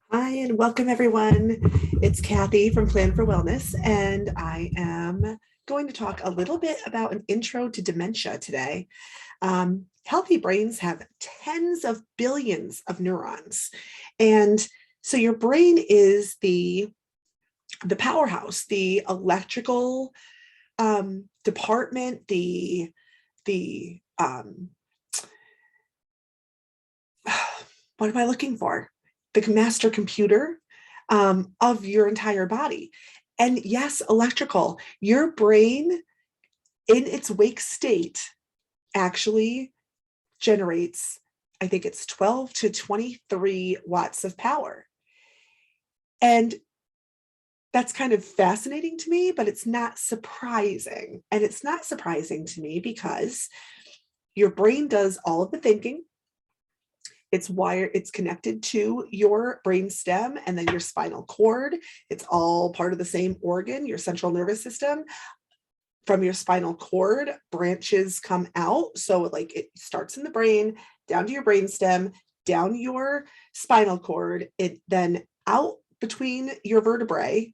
Hi, and welcome everyone. It's Kathy from Plan for Wellness, and I am going to talk a little bit about an intro to dementia today. Healthy brains have tens of billions of neurons. And so your brain is the powerhouse, the electrical department, the what am I looking for? The master computer of your entire body. And yes, electrical. Your brain in its wake state actually generates, I think it's 12 to 23 watts of power. And that's kind of fascinating to me, but it's not surprising. And it's not surprising to me because your brain does all of the thinking. It's connected to your brain stem and then your spinal cord. It's all part of the same organ, your central nervous system. From your spinal cord, branches come out. So like it starts in the brain, down to your brain stem, down your spinal cord, it then out between your vertebrae,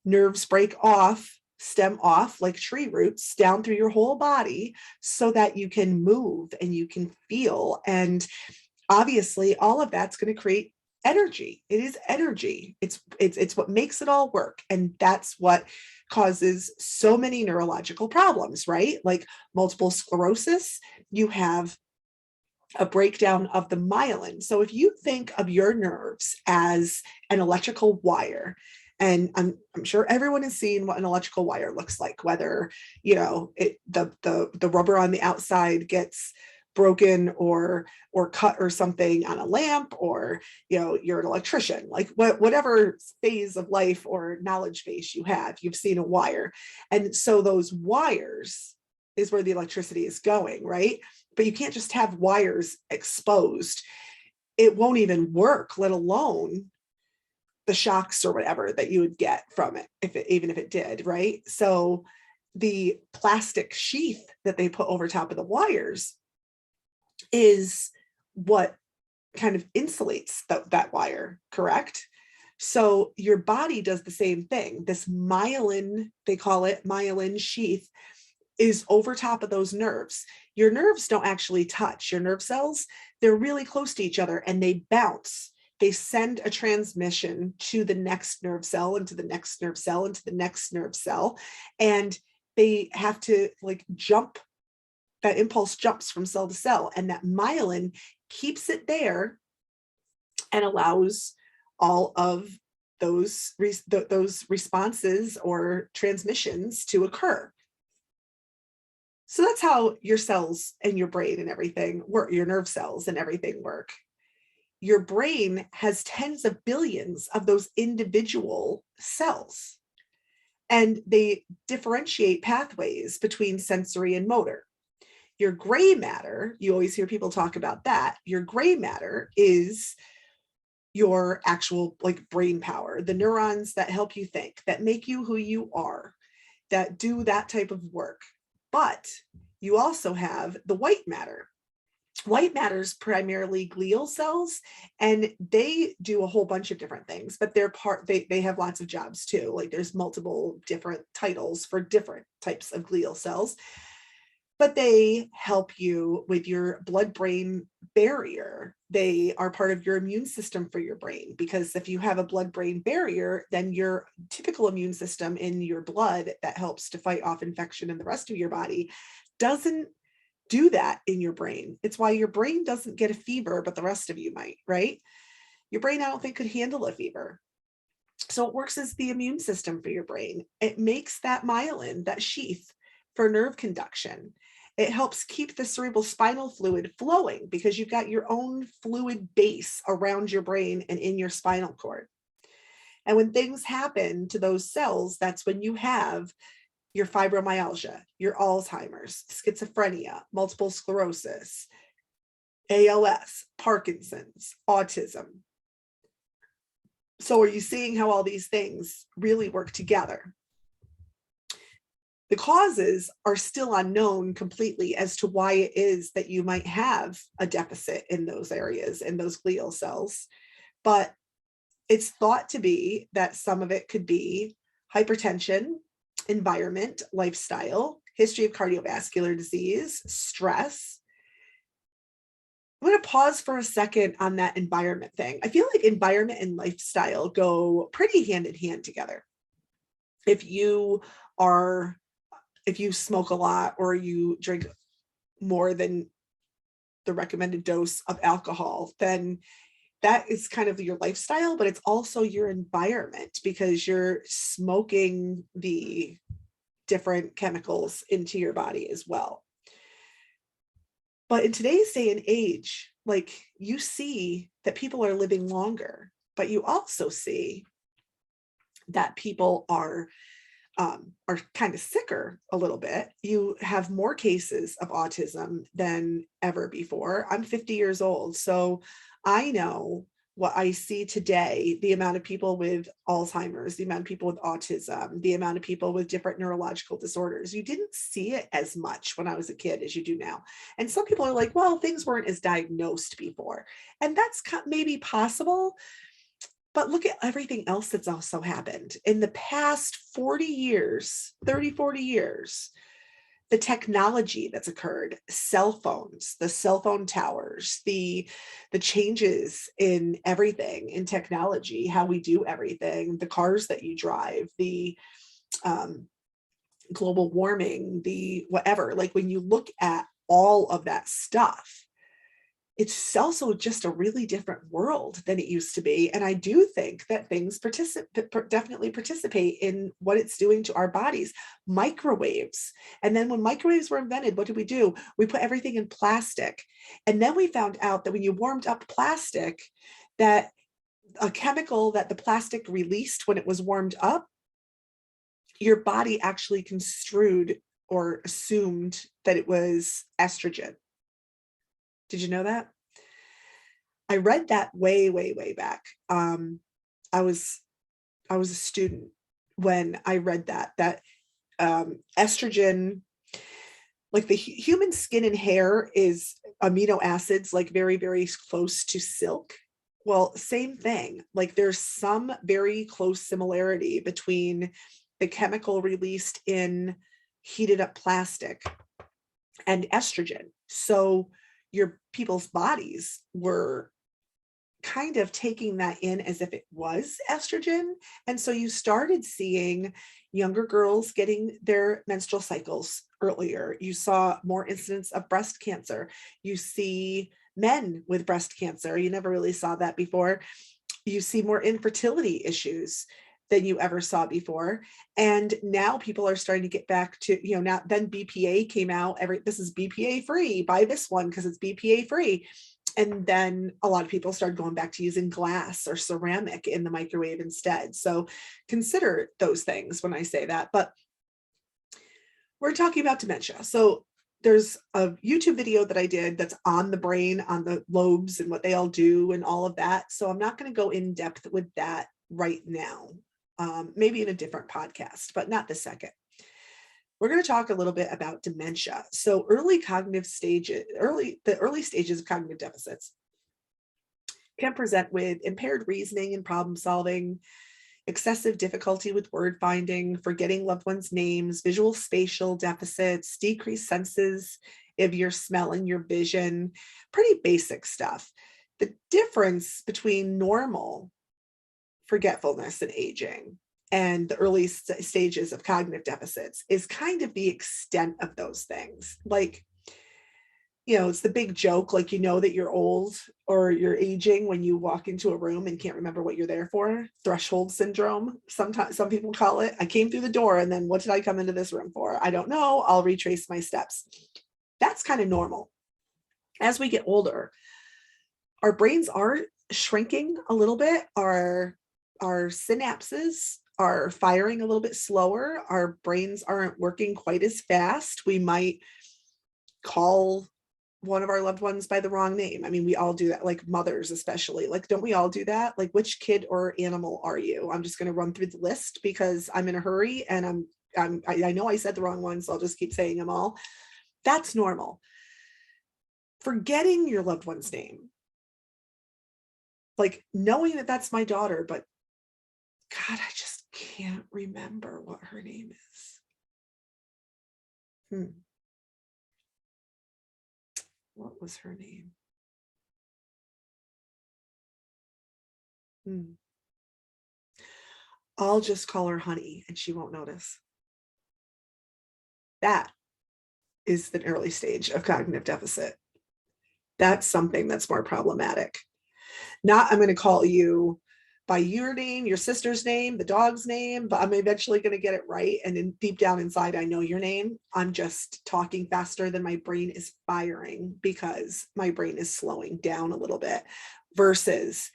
nerves break off, stem off like tree roots down through your whole body so that you can move and you can feel. And obviously all of that's going to create energy. It is energy. It's what makes it all work, and that's what causes so many neurological problems, right? Like multiple sclerosis, you have a breakdown of the myelin. So if you think of your nerves as an electrical wire, and I'm sure everyone has seen what an electrical wire looks like, whether the rubber on the outside gets broken or cut or something on a lamp, or you're an electrician, like whatever phase of life or knowledge base you have, you've seen a wire. And so those wires is where the electricity is going, right? But you can't just have wires exposed. It won't even work, let alone the shocks or whatever that you would get from it, even if it did, right? So the plastic sheath that they put over top of the wires is what kind of insulates that wire, correct? So your body does the same thing. This myelin, they call it myelin sheath, is over top of those nerves. Your nerves don't actually touch. Your nerve cells, they're really close to each other and they bounce. They send a transmission to the next nerve cell and to the next nerve cell and to the next nerve cell. And they have to like jump. That impulse jumps from cell to cell, and that myelin keeps it there and allows all of those responses or transmissions to occur. So that's how your cells and your brain and everything work, your nerve cells and everything work. Your brain has tens of billions of those individual cells, and they differentiate pathways between sensory and motor. Your gray matter, you always hear people talk about that. Your gray matter is your actual like brain power, the neurons that help you think, that make you who you are, that do that type of work. But you also have the white matter. White matter is primarily glial cells, and they do a whole bunch of different things, but they have lots of jobs too. Like there's multiple different titles for different types of glial cells, but they help you with your blood-brain barrier. They are part of your immune system for your brain, because if you have a blood-brain barrier, then your typical immune system in your blood that helps to fight off infection in the rest of your body doesn't do that in your brain. It's why your brain doesn't get a fever, but the rest of you might, right? Your brain, I don't think, could handle a fever. So it works as the immune system for your brain. It makes that myelin, that sheath for nerve conduction. It helps keep the cerebral spinal fluid flowing because you've got your own fluid base around your brain and in your spinal cord. And when things happen to those cells, that's when you have your fibromyalgia, your Alzheimer's, schizophrenia, multiple sclerosis, ALS, Parkinson's, autism. So are you seeing how all these things really work together? The causes are still unknown completely as to why it is that you might have a deficit in those areas, in those glial cells. But It's thought to be that some of it could be hypertension, environment, lifestyle, history of cardiovascular disease, stress. I'm going to pause for a second on that environment thing. I feel like environment and lifestyle go pretty hand in hand together. If you smoke a lot or you drink more than the recommended dose of alcohol, then that is kind of your lifestyle, but it's also your environment because you're smoking the different chemicals into your body as well. But in today's day and age, like, you see that people are living longer, but you also see that people are kind of sicker a little bit. You have more cases of autism than ever before. I'm 50 years old, so I know what I see today, the amount of people with Alzheimer's, the amount of people with autism, the amount of people with different neurological disorders. You didn't see it as much when I was a kid as you do now. And some people are like, well, things weren't as diagnosed before. And that's maybe possible. But look at everything else that's also happened in the past 40 years, 30, 40 years. The technology that's occurred, cell phones, the cell phone towers, the changes in everything in technology, how we do everything, the cars that you drive, the global warming, the whatever. Like, when you look at all of that stuff, it's also just a really different world than it used to be. And I do think that things definitely participate in what it's doing to our bodies. Microwaves. And then when microwaves were invented, what did we do? We put everything in plastic. And then we found out that when you warmed up plastic, that a chemical that the plastic released when it was warmed up, your body actually construed or assumed that it was estrogen. Did you know that? I read that way, way, way back. I was a student when I read that estrogen, like the human skin and hair is amino acids, like very, very close to silk. Well, same thing. Like, there's some very close similarity between the chemical released in heated up plastic and estrogen. So your people's bodies were kind of taking that in as if it was estrogen. And so you started seeing younger girls getting their menstrual cycles earlier. You saw more incidents of breast cancer. You see men with breast cancer. You never really saw that before. You see more infertility issues than you ever saw before. And now people are starting to get back to, now then BPA came out. This is BPA free, buy this one because it's BPA free. And then a lot of people started going back to using glass or ceramic in the microwave instead. So consider those things when I say that. But we're talking about dementia. So there's a YouTube video that I did that's on the brain, on the lobes and what they all do and all of that. So I'm not going to go in depth with that right now. Maybe in a different podcast, but not the second. We're going to talk a little bit about dementia. So the early stages of cognitive deficits can present with impaired reasoning and problem solving, excessive difficulty with word finding, forgetting loved ones' names, visual spatial deficits, decreased senses of your smell and your vision, pretty basic stuff. The difference between normal forgetfulness and aging and the early stages of cognitive deficits is kind of the extent of those things. Like, it's the big joke, like, that you're old or you're aging when you walk into a room and can't remember what you're there for. Threshold syndrome, sometimes some people call it. I came through the door and then what did I come into this room for? I don't know. I'll retrace my steps. That's kind of normal. As we get older, our brains are shrinking a little bit. Our synapses are firing a little bit slower. Our brains aren't working quite as fast. We might call one of our loved ones by the wrong name. I mean, we all do that, like mothers especially. Like, don't we all do that? Like, which kid or animal are you? I'm just going to run through the list because I'm in a hurry and I know I said the wrong one, so I'll just keep saying them all. That's normal. Forgetting your loved one's name like knowing that that's my daughter, but God, I just can't remember what her name is. What was her name? I'll just call her Honey and she won't notice. That is the early stage of cognitive deficit. That's something that's more problematic. Not, I'm going to call you by your name, your sister's name, the dog's name, but I'm eventually going to get it right. And then deep down inside, I know your name. I'm just talking faster than my brain is firing because my brain is slowing down a little bit versus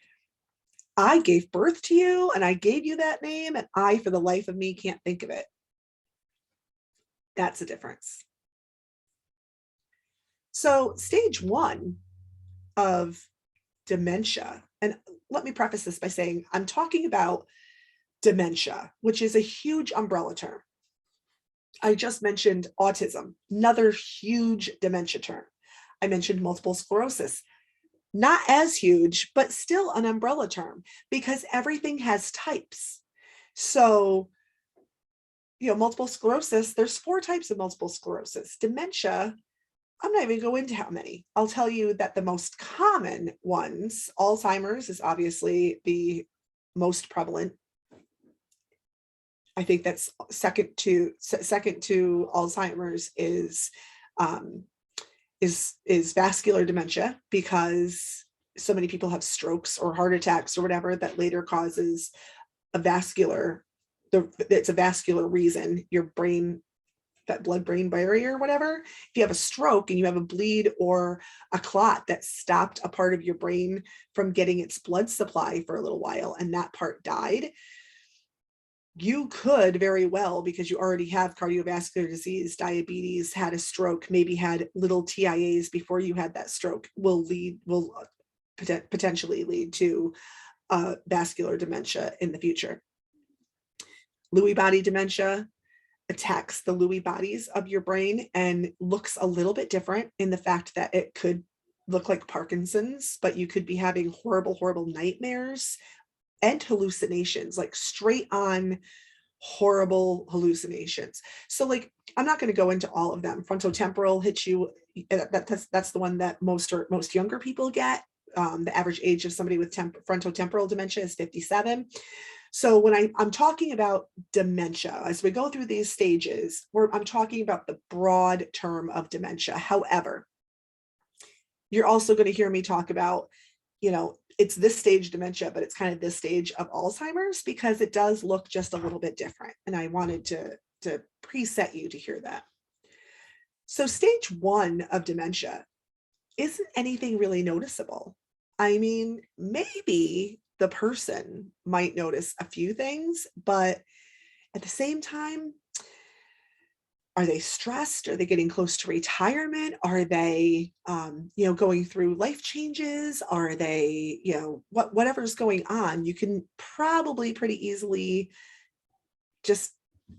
I gave birth to you and I gave you that name and I, for the life of me, can't think of it. That's a difference. So stage 1 of dementia, and let me preface this by saying I'm talking about dementia, which is a huge umbrella term. I just mentioned autism, another huge dementia term. I mentioned multiple sclerosis, not as huge, but still an umbrella term because everything has types. So, multiple sclerosis, there's 4 types of multiple sclerosis. Dementia, I'm not even going to go into how many. I'll tell you that the most common ones, Alzheimer's is obviously the most prevalent. I think that's second to Alzheimer's is vascular dementia, because so many people have strokes or heart attacks or whatever that later causes it's a vascular reason. Your brain, that blood-brain barrier or whatever, if you have a stroke and you have a bleed or a clot that stopped a part of your brain from getting its blood supply for a little while and that part died, you could very well, because you already have cardiovascular disease, diabetes, had a stroke, maybe had little TIAs before you had that stroke, will potentially lead to vascular dementia in the future. Lewy body dementia attacks the Lewy bodies of your brain and looks a little bit different in the fact that it could look like Parkinson's, but you could be having horrible, horrible nightmares and hallucinations, like straight on horrible hallucinations. So like, I'm not going to go into all of them. Frontotemporal hits you. That's the one that most younger people get. The average age of somebody with frontotemporal dementia is 57. So when I'm talking about dementia, as we go through these stages, I'm talking about the broad term of dementia. However, you're also going to hear me talk about, it's this stage dementia, but it's kind of this stage of Alzheimer's because it does look just a little bit different. And I wanted to preset you to hear that. So stage 1 of dementia isn't anything really noticeable. I mean, maybe the person might notice a few things, but at the same time, are they stressed? Are they getting close to retirement? Are they, going through life changes? Are they, whatever's going on, you can probably pretty easily just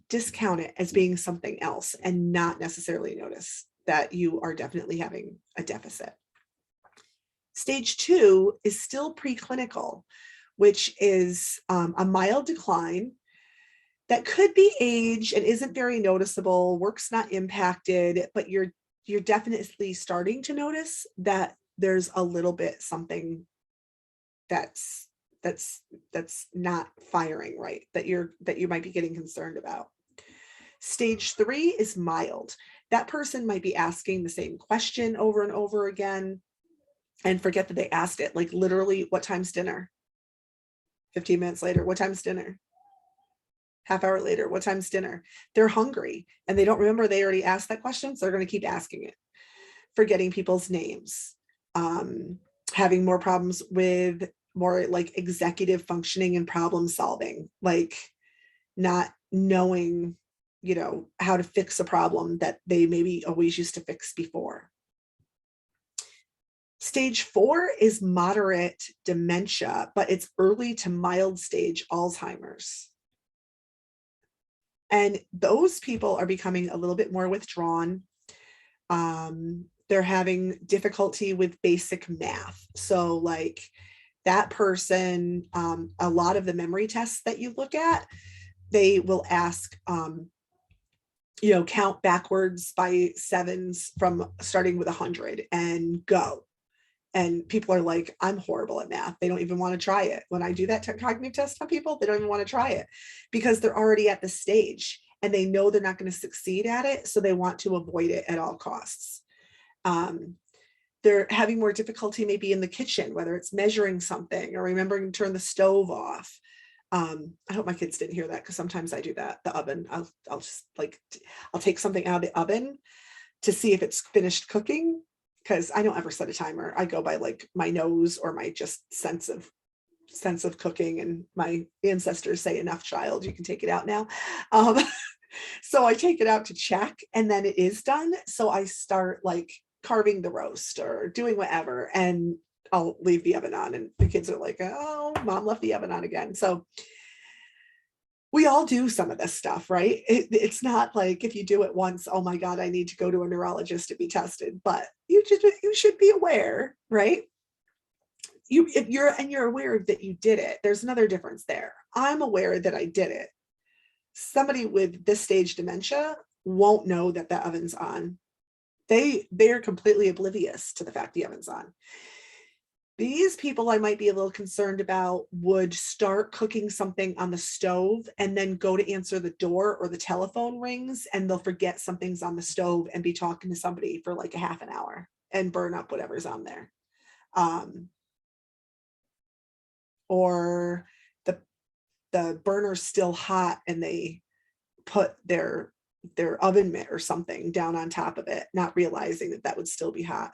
discount it as being something else and not necessarily notice that you are definitely having a deficit. Stage 2 is still preclinical, which is a mild decline that could be age and isn't very noticeable, work's not impacted, but you're definitely starting to notice that there's a little bit something that's not firing right, that you might be getting concerned about. Stage 3 is mild. That person might be asking the same question over and over again and forget that they asked it. Like literally, what time's dinner? 15 minutes later, what time's dinner? Half hour later, what time's dinner? They're hungry and they don't remember they already asked that question, so they're going to keep asking it. Forgetting people's names, having more problems with more like executive functioning and problem solving, like not knowing, how to fix a problem that they maybe always used to fix before. Stage 4 is moderate dementia, but it's early to mild stage Alzheimer's. And those people are becoming a little bit more withdrawn. They're having difficulty with basic math. So like that person, a lot of the memory tests that you look at, they will ask, count backwards by sevens from starting with 100 and go. And people are like, I'm horrible at math. They don't even want to try it. When I do that cognitive test on people, they don't even want to try it because they're already at the stage and they know they're not going to succeed at it. So they want to avoid it at all costs. They're having more difficulty maybe in the kitchen, whether it's measuring something or remembering to turn the stove off. I hope my kids didn't hear that because sometimes I do that. The oven, I'll just like, I'll take something out of the oven to see if it's finished cooking, because I don't ever set a timer. I go by like my nose or my just sense of cooking, and my ancestors say, enough, child, you can take it out now. So I take it out to check, and then it is done. So I start like carving the roast or doing whatever, and I'll leave the oven on, and the kids are like, oh, mom left the oven on again. So we all do some of this stuff, right? It's not like if you do it once, oh my God, I need to go to a neurologist to be tested, but you should be aware, right? If you're aware that you did it, there's another difference there. I'm aware that I did it. Somebody with this stage dementia won't know that the oven's on. They're completely oblivious to the fact the oven's on. These people I might be a little concerned about would start cooking something on the stove and then go to answer the door or the telephone rings, and they'll forget something's on the stove and be talking to somebody for like a half an hour and burn up whatever's on there. Or the burner's still hot and they put their oven mitt or something down on top of it, not realizing that would still be hot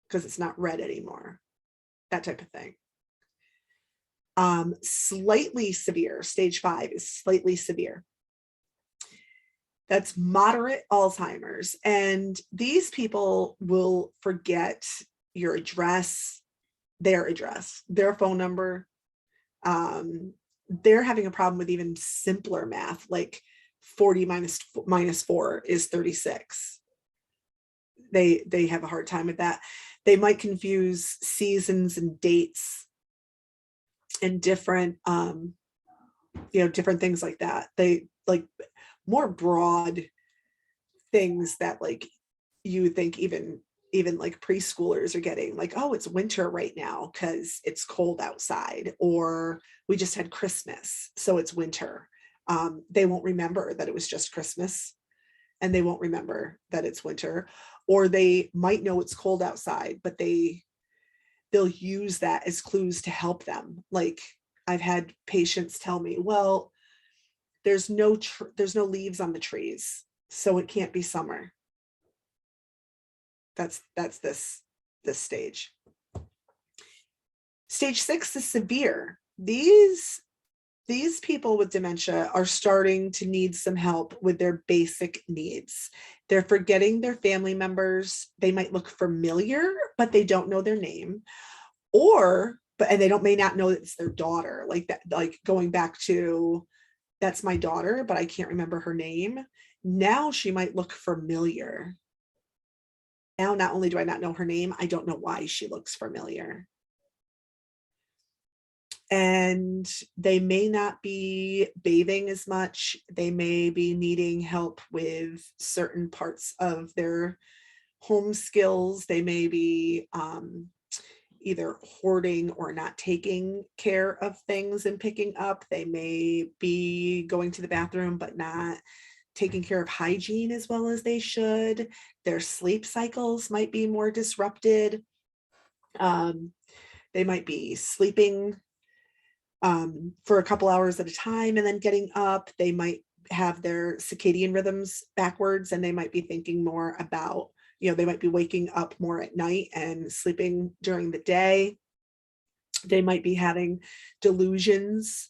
because it's not red anymore. That type of thing. Slightly severe, stage 5 is slightly severe. That's moderate Alzheimer's. And these people will forget your address, their phone number. They're having a problem with even simpler math, like 40 minus 4 is 36. They have a hard time with that. They might confuse seasons and dates and different, different things like that. They like more broad things that like you think even like preschoolers are getting, like, oh, it's winter right now because it's cold outside, or we just had Christmas, so it's winter. They won't remember that it was just Christmas, and they won't remember that it's winter. Or they might know it's cold outside, but they'll use that as clues to help them. Like I've had patients tell me, well, there's no leaves on the trees, so it can't be summer. That's this stage. Stage 6 is severe. These people with dementia are starting to need some help with their basic needs. They're forgetting their family members. They might look familiar, but they don't know their name, and they may not know that it's their daughter. Like that, like going back to, that's my daughter, but I can't remember her name. Now she might look familiar. Now, not only do I not know her name, I don't know why she looks familiar. And they may not be bathing as much. They may be needing help with certain parts of their home skills. They may be either hoarding or not taking care of things and picking up. They may be going to the bathroom, but not taking care of hygiene as well as they should. Their sleep cycles might be more disrupted. They might be sleeping for a couple hours at a time and then getting up. They might have their circadian rhythms backwards, and they might be thinking more about, they might be waking up more at night and sleeping during the day. They might be having delusions,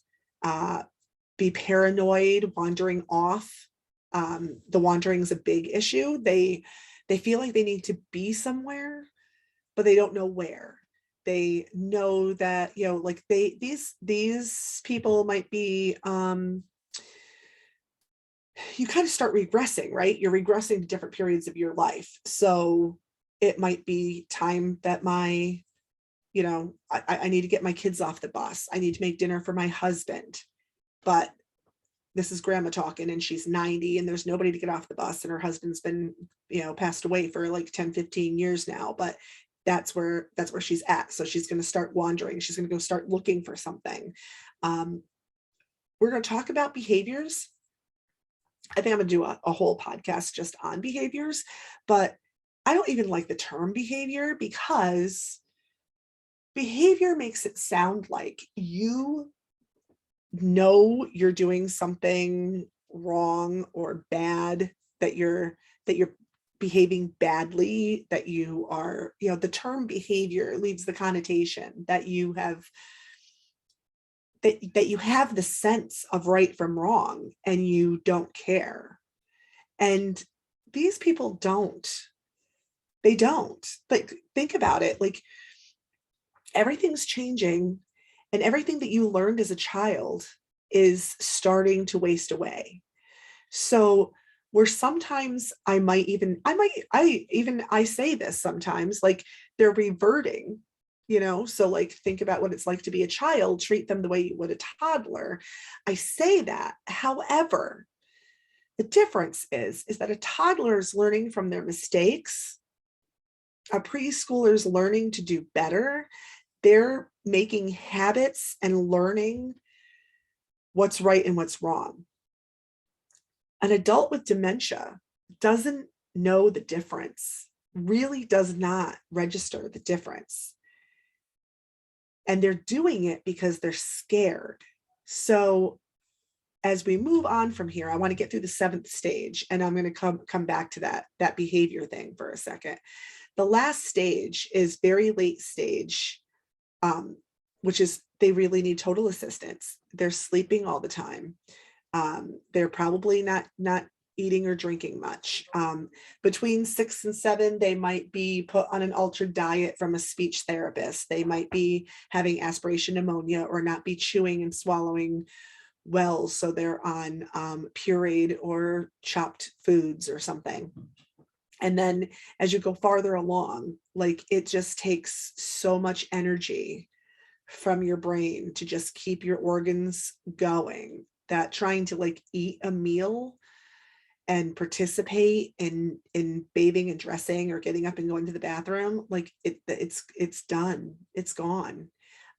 be paranoid, wandering off. The wandering is a big issue. They feel like they need to be somewhere, but they don't know where. They know that, like these people might be, you kind of start regressing, right? You're regressing to different periods of your life. So it might be time that my I need to get my kids off the bus. I need to make dinner for my husband. But this is grandma talking, and she's 90 and there's nobody to get off the bus. And her husband's been, passed away for like 10, 15 years now. But that's where she's at. So she's going to start wandering. She's going to go start looking for something. We're going to talk about behaviors. I think I'm going to do a whole podcast just on behaviors, but I don't even like the term behavior, because behavior makes it sound like you know you're doing something wrong or bad, that you're behaving badly, that you are, the term behavior leaves the connotation that you have that you have the sense of right from wrong and you don't care. And these people don't. They don't. Like, think about it. Like, everything's changing, and everything that you learned as a child is starting to waste away. So where sometimes I say this sometimes, like, they're reverting, so like, think about what it's like to be a child, treat them the way you would a toddler. I say that. However, the difference is that a toddler is learning from their mistakes. A preschooler is learning to do better. They're making habits and learning what's right and what's wrong. An adult with dementia doesn't know the difference, really does not register the difference. And they're doing it because they're scared. So as we move on from here, I want to get through the 7th stage, and I'm going to come back to that behavior thing for a second. The last stage is very late stage, which is they really need total assistance. They're sleeping all the time. They're probably not eating or drinking much. Between 6 and 7, they might be put on an altered diet from a speech therapist. They might be having aspiration pneumonia or not be chewing and swallowing well. So they're on pureed or chopped foods or something. And then as you go farther along, like, it just takes so much energy from your brain to just keep your organs going, that trying to like eat a meal and participate in bathing and dressing or getting up and going to the bathroom, like it's done, it's gone.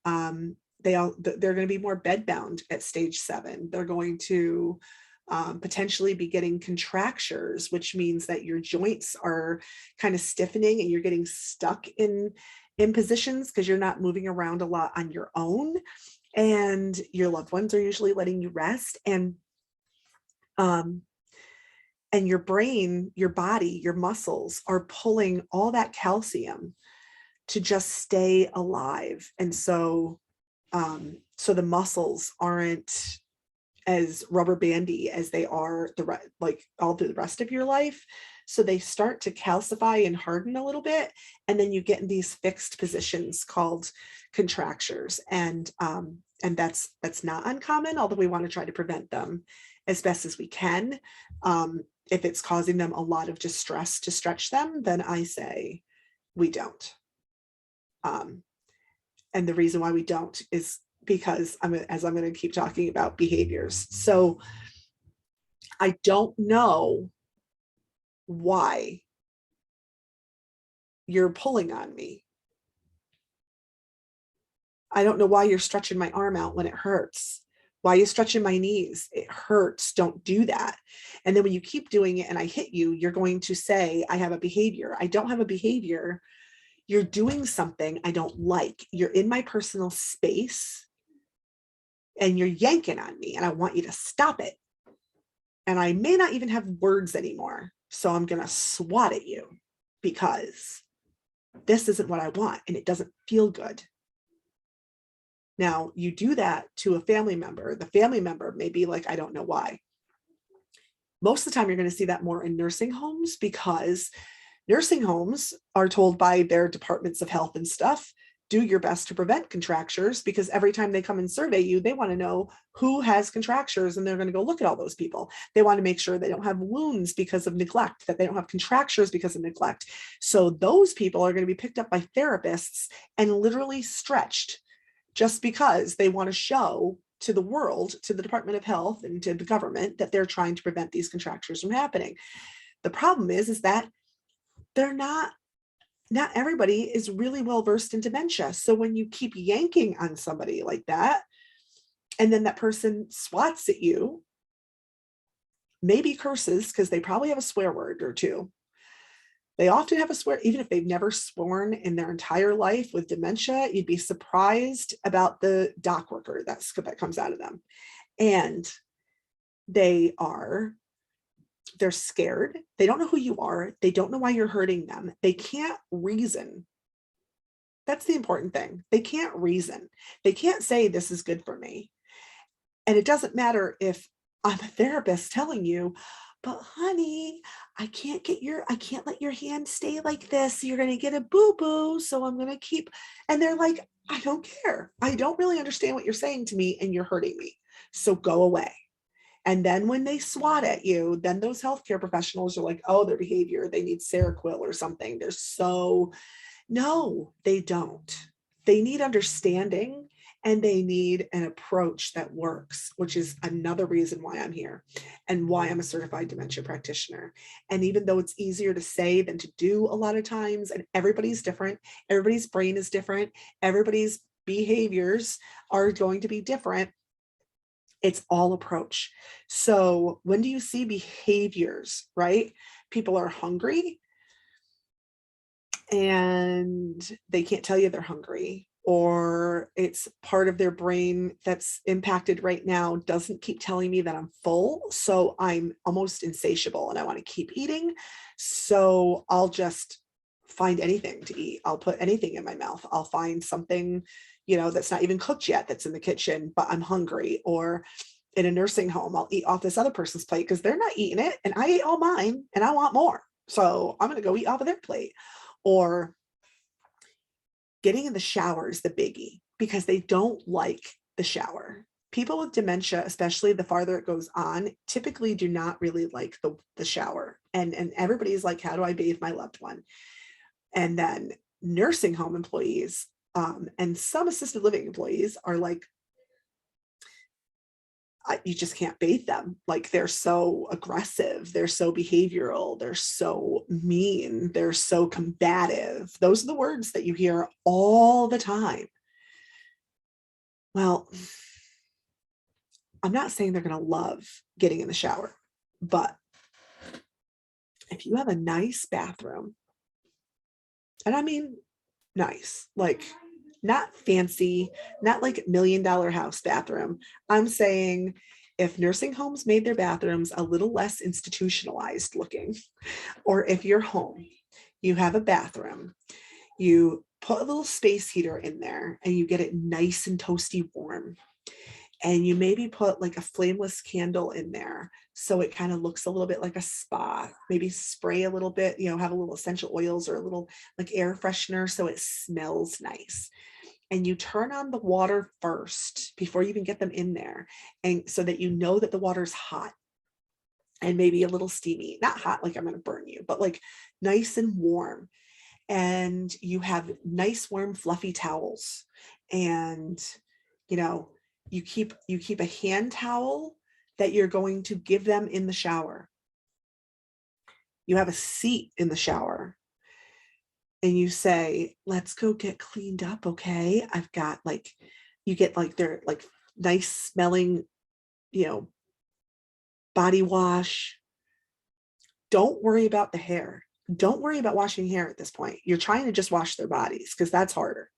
They're going to be more bedbound at stage 7. They're going to potentially be getting contractures, which means that your joints are kind of stiffening and you're getting stuck in positions because you're not moving around a lot on your own, and your loved ones are usually letting you rest. And your brain, your body, your muscles are pulling all that calcium to just stay alive. And so the muscles aren't as rubber bandy as they are like all through the rest of your life. So they start to calcify and harden a little bit. And then you get in these fixed positions called contractures. And that's not uncommon, although we want to try to prevent them as best as we can. If it's causing them a lot of distress to stretch them, then I say we don't. And the reason why we don't is because I'm going to keep talking about behaviors. So I don't know why you're pulling on me. I don't know why you're stretching my arm out when it hurts. Why are you stretching my knees? It hurts. Don't do that. And then when you keep doing it and I hit you, you're going to say, I have a behavior. I don't have a behavior. You're doing something I don't like. You're in my personal space and you're yanking on me, and I want you to stop it. And I may not even have words anymore. So I'm going to swat at you because this isn't what I want and it doesn't feel good. Now, you do that to a family member. The family member may be like, I don't know why. Most of the time, you're going to see that more in nursing homes, because nursing homes are told by their departments of health and stuff, do your best to prevent contractures, because every time they come and survey you, they want to know who has contractures, and they're going to go look at all those people. They want to make sure they don't have wounds because of neglect, that they don't have contractures because of neglect. So those people are going to be picked up by therapists and literally stretched just because they want to show to the world, to the Department of Health and to the government, that they're trying to prevent these contractures from happening. The problem is that they're not everybody is really well versed in dementia. So when you keep yanking on somebody like that, and then that person swats at you, maybe curses, because they probably have a swear word or two. They often have a swear, even if they've never sworn in their entire life. With dementia, you'd be surprised about the dock worker that comes out of them. And they're scared. They don't know who you are. They don't know why you're hurting them. They can't reason. That's the important thing. They can't reason. They can't say this is good for me. And it doesn't matter if I'm a therapist telling you, but honey, I can't let your hand stay like this. You're going to get a boo-boo. So I'm going to keep, and they're like, I don't care. I don't really understand what you're saying to me, and you're hurting me. So go away. And then when they swat at you, then those healthcare professionals are like, oh, their behavior, they need Seroquel or something. No, they don't. They need understanding, and they need an approach that works, which is another reason why I'm here and why I'm a certified dementia practitioner. And even though it's easier to say than to do a lot of times, and everybody's different, everybody's brain is different, everybody's behaviors are going to be different. It's all approach. So when do you see behaviors, right? People are hungry and they can't tell you they're hungry, or it's part of their brain that's impacted right now, doesn't keep telling me that I'm full. So I'm almost insatiable and I want to keep eating. So I'll just find anything to eat. I'll put anything in my mouth. I'll find something, that's not even cooked yet, that's in the kitchen, but I'm hungry. Or in a nursing home, I'll eat off this other person's plate because they're not eating it and I ate all mine and I want more. So I'm going to go eat off of their plate. Or getting in the shower is the biggie, because they don't like the shower. People with dementia, especially the farther it goes on, typically do not really like the shower. And everybody's like, how do I bathe my loved one? And then nursing home employees and some assisted living employees are like, you just can't bathe them. Like, they're so aggressive, they're so behavioral, they're so mean, they're so combative. Those are the words that you hear all the time. Well, I'm not saying they're going to love getting in the shower, but if you have a nice bathroom, and I mean nice, like not fancy, not like $1 million house bathroom. I'm saying if nursing homes made their bathrooms a little less institutionalized looking, or if you're home, you have a bathroom, you put a little space heater in there and you get it nice and toasty warm. And you maybe put like a flameless candle in there, so it kind of looks a little bit like a spa. Maybe spray a little bit, have a little essential oils or a little like air freshener so it smells nice. And you turn on the water first before you even get them in there, and so that that the water's hot and maybe a little steamy, not hot like I'm going to burn you, but like nice and warm. And you have nice warm fluffy towels, and you keep a hand towel that you're going to give them in the shower. You have a seat in the shower. And you say, let's go get cleaned up, okay? I've got you get their nice smelling, body wash. Don't worry about the hair. Don't worry about washing hair at this point. You're trying to just wash their bodies, because that's harder.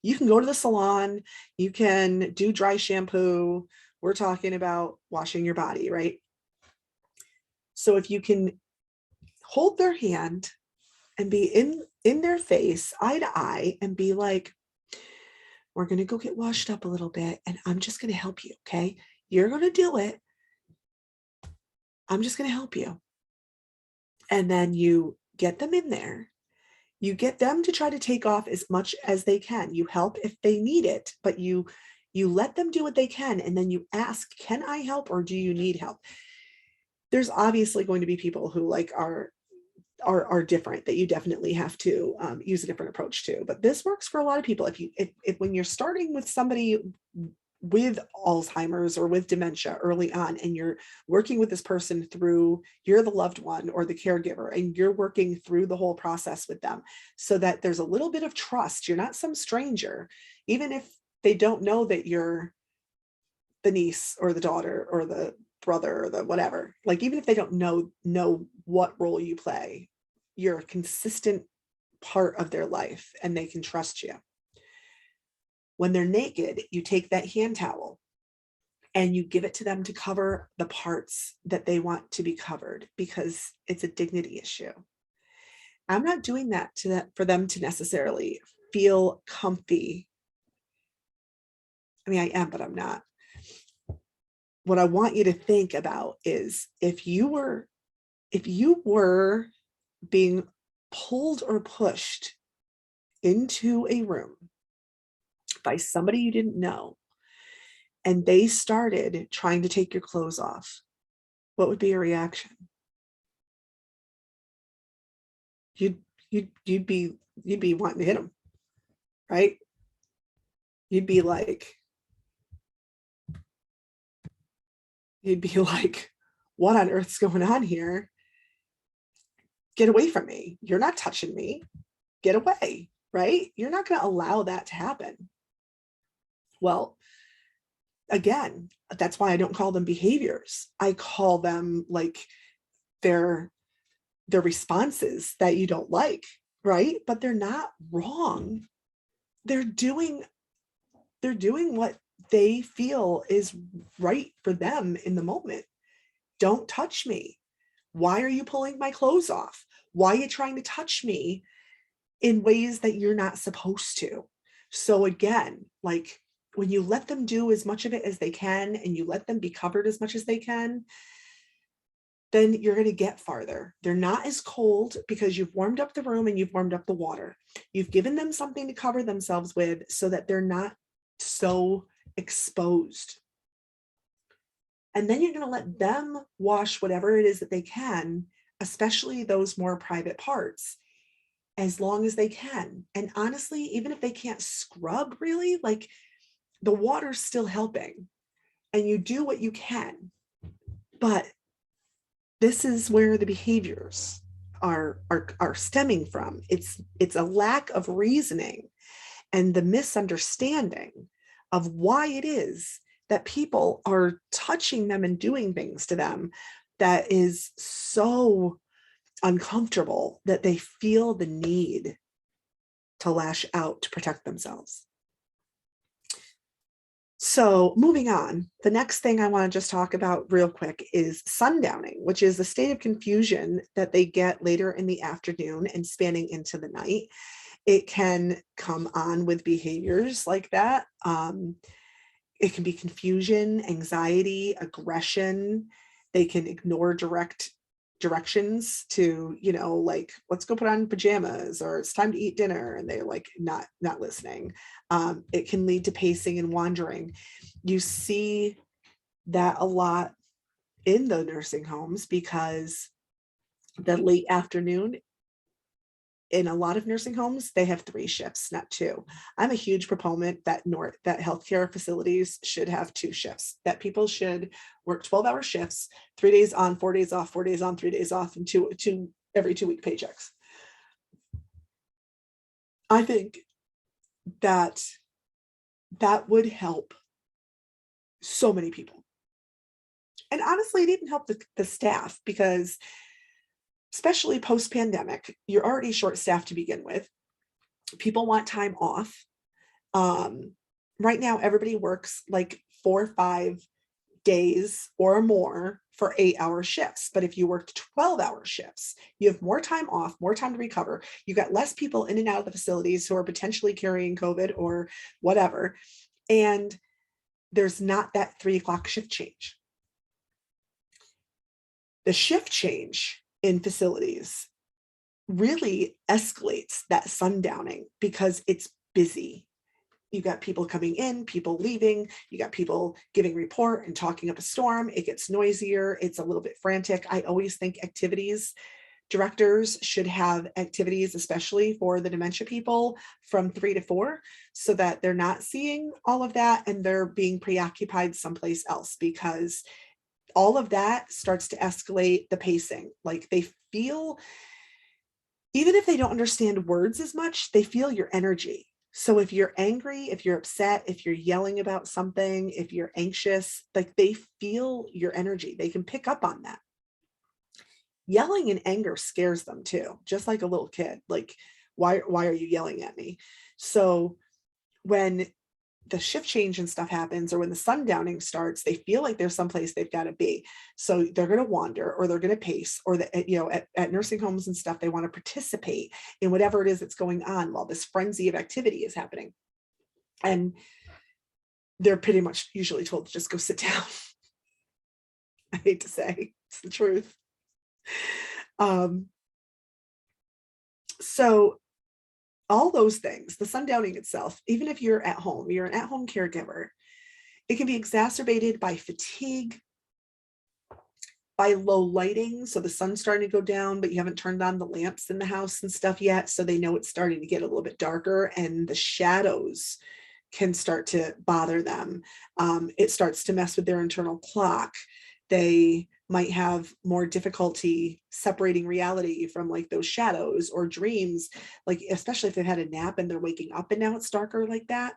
You can go to the salon. You can do dry shampoo. We're talking about washing your body, right? So if you can hold their hand and be in their face, eye to eye, and be like, we're going to go get washed up a little bit, and I'm just going to help you, okay? You're going to do it. I'm just going to help you. And then you get them in there, You get them to try to take off as much as they can. You help if they need it, but you let them do what they can, and then you ask, can I help or do you need help? There's obviously going to be people who like are different, that you definitely have to use a different approach to. But this works for a lot of people. If when you're starting with somebody with Alzheimer's or with dementia early on, and you're working with this person through, you're the loved one or the caregiver, and you're working through the whole process with them, so that there's a little bit of trust. You're not some stranger, even if they don't know that you're the niece or the daughter or the brother or the whatever. Like, even if they don't know what role you play, you're a consistent part of their life and they can trust you. When they're naked, you take that hand towel and you give it to them to cover the parts that they want to be covered, because it's a dignity issue. I'm not doing that for them to necessarily feel comfy. I mean, I am, but I'm not. What I want you to think about is, if you were being pulled or pushed into a room by somebody you didn't know, and they started trying to take your clothes off, what would be your reaction? You'd be wanting to hit them, right? You'd be like, what on earth's going on here? Get away from me. You're not touching me. Get away, right? You're not going to allow that to happen. Well, again, that's why I don't call them behaviors. I call them like their responses that you don't like, right? But they're not wrong. They're doing what they feel is right for them in the moment. Don't touch me. Why are you pulling my clothes off? Why are you trying to touch me in ways that you're not supposed to? So again, like, when you let them do as much of it as they can, and you let them be covered as much as they can, then you're going to get farther. They're not as cold because you've warmed up the room and you've warmed up the water. You've given them something to cover themselves with so that they're not so exposed. And then you're going to let them wash whatever it is that they can, especially those more private parts, as long as they can. And honestly, even if they can't scrub really, like, the water's still helping, and you do what you can. But this is where the behaviors are stemming from. It's a lack of reasoning and the misunderstanding of why it is that people are touching them and doing things to them that is so uncomfortable that they feel the need to lash out to protect themselves. So moving on, the next thing I want to just talk about real quick is sundowning, which is the state of confusion that they get later in the afternoon and spanning into the night. It can come on with behaviors like that. It can be confusion, anxiety, aggression. They can ignore directions to, like, let's go put on pajamas, or it's time to eat dinner, and they're like not listening. It can lead to pacing and wandering. You see that a lot in the nursing homes, because the late afternoon in a lot of nursing homes, they have 3 shifts, not 2. I'm a huge proponent that healthcare facilities should have 2 shifts, that people should work 12-hour shifts, 3 days on, 4 days off, 4 days on, 3 days off, and two every 2-week paychecks. I think that would help so many people. And honestly, it even helped the staff, because especially post-pandemic, you're already short-staffed to begin with. People want time off. Right now, everybody works like 4 or 5 days or more for 8-hour shifts. But if you worked 12-hour shifts, you have more time off, more time to recover. You got less people in and out of the facilities who are potentially carrying COVID or whatever. And there's not that 3 o'clock shift change. The shift change in facilities really escalates that sundowning because it's busy. You got people coming in, people leaving, you got people giving report and talking up a storm. It gets noisier. It's a little bit frantic. I always think activities directors should have activities, especially for the dementia people, from 3 to 4, so that they're not seeing all of that and they're being preoccupied someplace else, because all of that starts to escalate the pacing. Like they feel, even if they don't understand words as much, they feel your energy. So if you're angry, if you're upset, if you're yelling about something, if you're anxious, like they feel your energy. They can pick up on that. Yelling and anger scares them too, just like a little kid. Like, why are you yelling at me? So when the shift change and stuff happens, or when the sundowning starts, they feel like there's someplace they've got to be. So they're going to wander, or they're going to pace, or at nursing homes and stuff, they want to participate in whatever it is that's going on while this frenzy of activity is happening. And they're pretty much usually told to just go sit down. I hate to say, it's the truth. So all those things, the sundowning itself, even if you're at home, you're an at-home caregiver, it can be exacerbated by fatigue, by low lighting. So the sun's starting to go down, but you haven't turned on the lamps in the house and stuff yet. So they know it's starting to get a little bit darker, and the shadows can start to bother them. It starts to mess with their internal clock. They might have more difficulty separating reality from like those shadows or dreams, like especially if they've had a nap and they're waking up and now it's darker like that.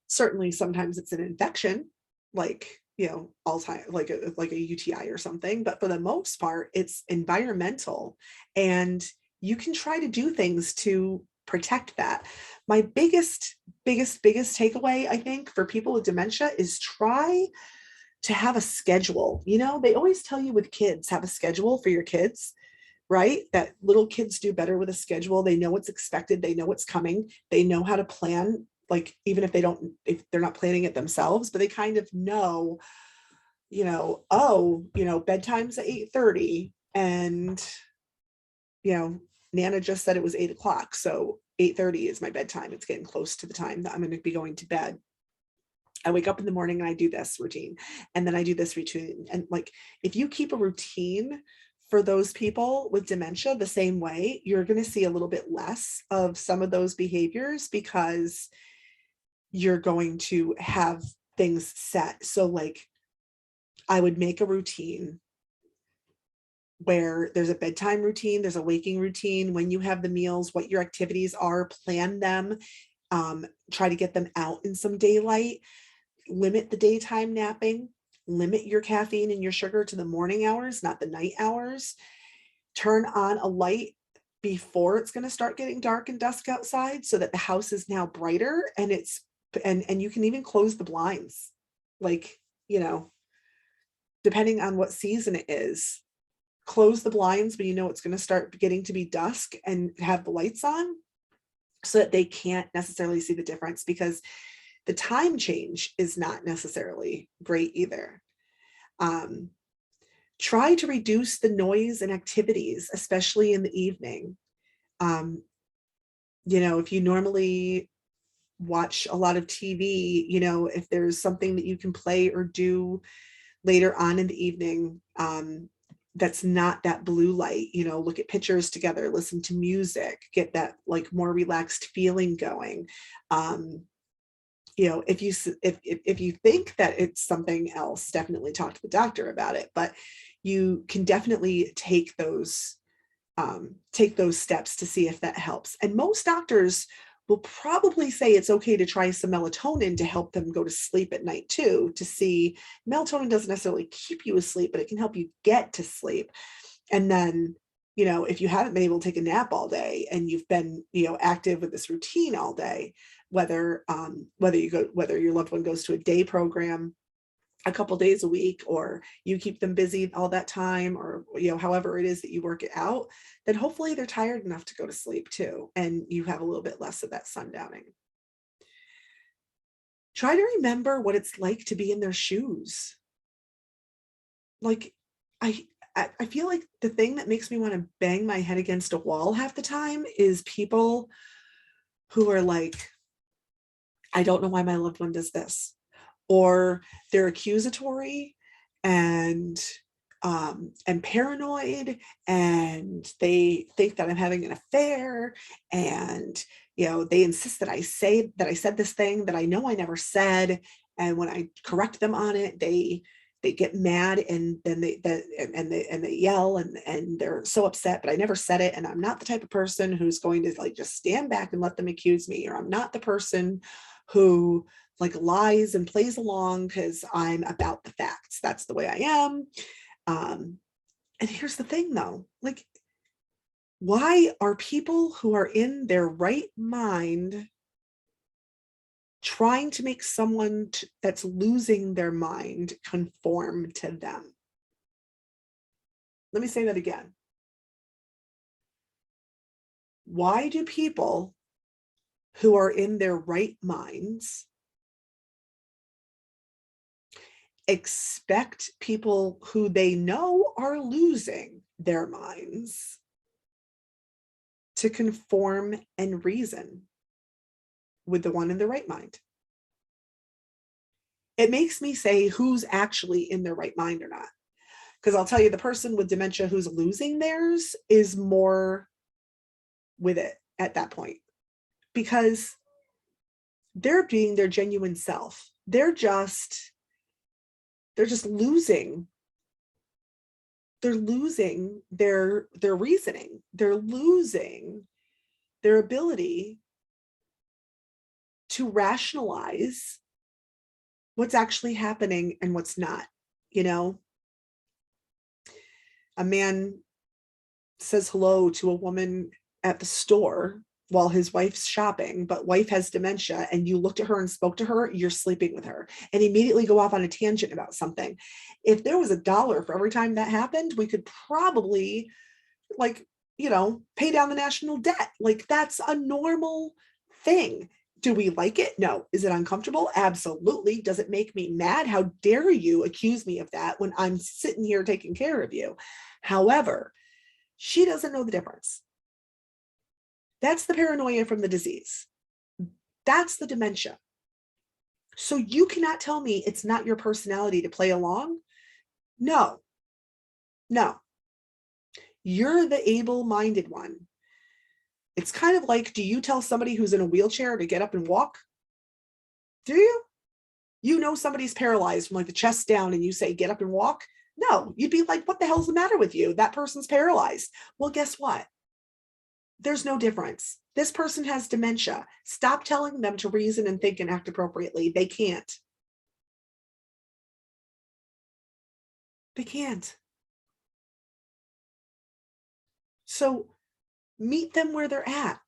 Certainly sometimes it's an infection, like, Alzheimer, like a UTI or something, but for the most part, it's environmental, and you can try to do things to protect that. My biggest takeaway, I think, for people with dementia is try to have a schedule. They always tell you with kids, have a schedule for your kids, right? That little kids do better with a schedule. They know what's expected. They know what's coming. They know how to plan, like, even if they're not planning it themselves, but they kind of know, bedtime's at 8:30, and, Nana just said it was 8 o'clock. So 8:30 is my bedtime. It's getting close to the time that I'm going to be going to bed. I wake up in the morning and I do this routine, and then I do this routine. And like, if you keep a routine for those people with dementia the same way, you're going to see a little bit less of some of those behaviors, because you're going to have things set. So like, I would make a routine where there's a bedtime routine, there's a waking routine, when you have the meals, what your activities are, plan them, try to get them out in some daylight, limit the daytime napping, limit your caffeine and your sugar to the morning hours, not the night hours. Turn on a light before it's going to start getting dark and dusk outside, so that the house is now brighter, and and you can even close the blinds, like, depending on what season it is, close the blinds when it's going to start getting to be dusk, and have the lights on so that they can't necessarily see the difference, because the time change is not necessarily great either. Try to reduce the noise and activities, especially in the evening. If you normally watch a lot of TV, if there's something that you can play or do later on in the evening, that's not that blue light, look at pictures together, listen to music, get that like more relaxed feeling going. If you think that it's something else, definitely talk to the doctor about it, but you can definitely take those steps to see if that helps. And most doctors will probably say it's okay to try some melatonin to help them go to sleep at night too, to see. Melatonin doesn't necessarily keep you asleep, but it can help you get to sleep. And then, if you haven't been able to take a nap all day, and you've been, active with this routine all day, whether your loved one goes to a day program a couple days a week, or you keep them busy all that time, or however it is that you work it out, then hopefully they're tired enough to go to sleep too, and you have a little bit less of that sundowning. Try to remember what it's like to be in their shoes. Like, I feel like the thing that makes me want to bang my head against a wall half the time is people who are like, I don't know why my loved one does this, or they're accusatory and paranoid, and they think that I'm having an affair, and they insist that I said this thing that I know I never said, and when I correct them on it, they get mad, and then they yell, and they're so upset, but I never said it, and I'm not the type of person who's going to like just stand back and let them accuse me, or I'm not the person who like lies and plays along because I'm about the facts. That's the way I am. And here's the thing though, like, why are people who are in their right mind trying to make someone that's losing their mind conform to them? Let me say that again. Why do people who are in their right minds expect people who they know are losing their minds to conform and reason with the one in the right mind? It makes me say who's actually in their right mind or not. Because I'll tell you, the person with dementia who's losing theirs is more with it at that point, because they're being their genuine self. They're just losing. They're losing their reasoning. They're losing their ability to rationalize what's actually happening and what's not. A man says hello to a woman at the store while his wife's shopping, but wife has dementia, and you looked at her and spoke to her, you're sleeping with her, and immediately go off on a tangent about something. If there was $1 for every time that happened, we could probably pay down the national debt. Like, that's a normal thing. Do we like it? No. Is it uncomfortable? Absolutely. Does it make me mad? How dare you accuse me of that when I'm sitting here taking care of you? However, she doesn't know the difference. That's the paranoia from the disease. That's the dementia. So you cannot tell me it's not your personality to play along. No. You're the able-minded one. It's kind of like, do you tell somebody who's in a wheelchair to get up and walk? Do you? You know somebody's paralyzed from like the chest down, and you say, get up and walk? No, you'd be like, what the hell's the matter with you? That person's paralyzed. Well, guess what? There's no difference. This person has dementia. Stop telling them to reason and think and act appropriately. They can't. They can't. So meet them where they're at.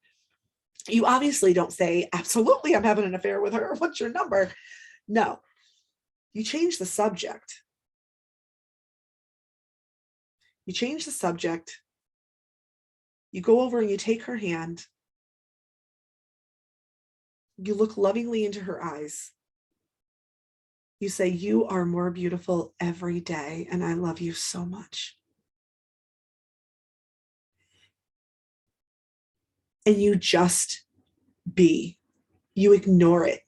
You obviously don't say, absolutely, I'm having an affair with her. What's your number? No. You change the subject. You change the subject. You go over and you take her hand. You look lovingly into her eyes. You say, you are more beautiful every day, and I love you so much. And you just be. You ignore it.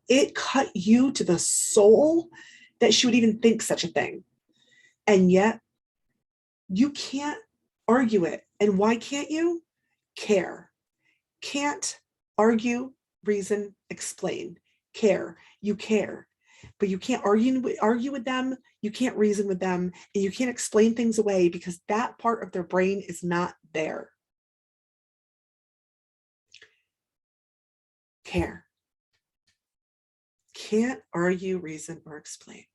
It cut you to the soul that she would even think such a thing. And yet, you can't argue it. And why can't you? Care. Can't argue, reason, explain. Care. You care. But you can't argue with them. You can't reason with them. And you can't explain things away, because that part of their brain is not there. Care. Can't argue, reason, or explain.